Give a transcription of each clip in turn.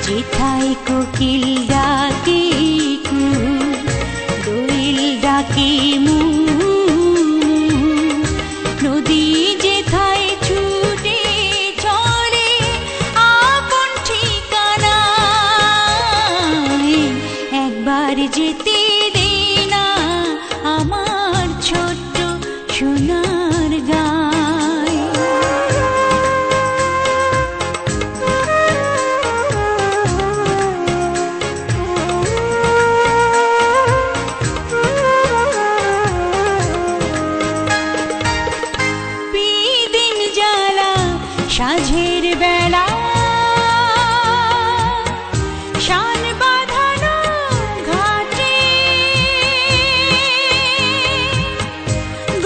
যেথায় কোকিল ডাকে কুহু, দোয়েল ডাকে মু, নদী যেথায় ছুটে চলে আপন ঠিকানায়, একবার যেতে দে না আমার ছোট্ট সোনার গায়। বিদিন জ্বালা সাঁঝের বেলা, শান বাঁধানো ঘাটে,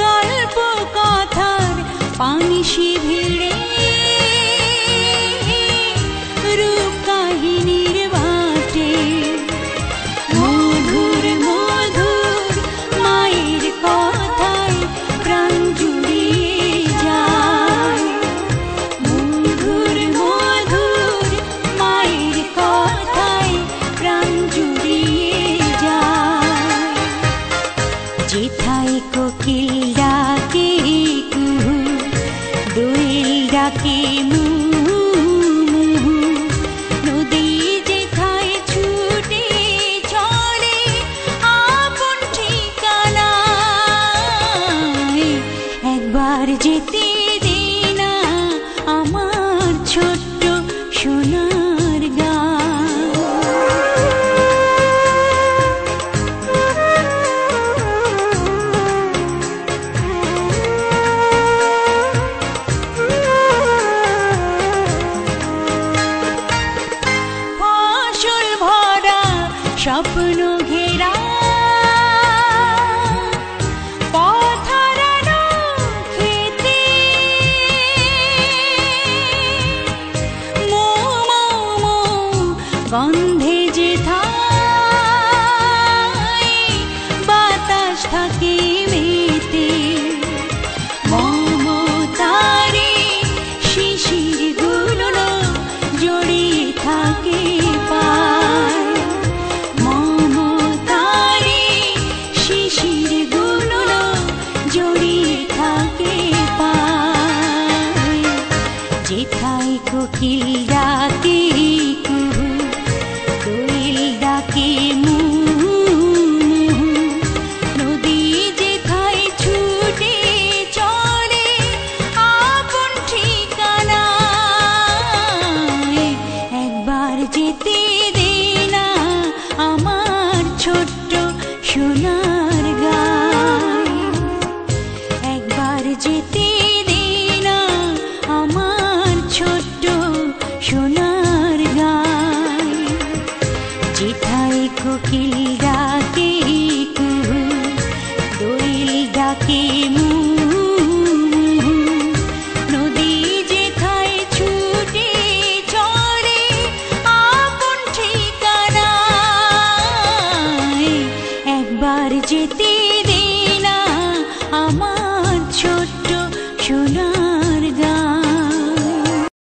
গল্প কথার পানিশি ভিড়ে, রূপ কাহিনীর বাটে, মধুর মধুর মায়ের কথায় প্রাণ জুড়িয়ে যায়, মধুর মধুর মায়ের কথায় প্রাণ জুড়িয়ে যায়। যেথায় কোকিল ডাকে কুহু, দোয়েল ডাকে মু, নদী যেথায় ছুটে চলে আপন ঠিকানায়, একবার যেতে দে না আমার ছোট্ট সোনার গায়। ফসল ভরা স্বপ্ন ঘেরা, পথ হারানো খেতে, মৌ মৌ মৌ গন্ধে যেথায় বাতাস থাকে মেতে, মমতারে শিশির গুলো জড়িয়ে থাকে পায়, মমতারে শিশির গুলো জড়িয়ে থাকে পায়। যেথায় কোকিল ডাকে কুহু, দোয়েল ডাকে মু, নদী যেথায় ছুটে চলে আপন ঠিকানায়, একবার যেতে দে না আমার ছোট্ট সোনার গায়, একবার যেতে দে না আমার ছোট্ট সোনার গায়। যেথায় কোকিল ডাকে কুহু, দোয়েল ডাকে মু, নদী যেথায় ছুটে চলে আপন ঠিকানায়, একবার যেতে দে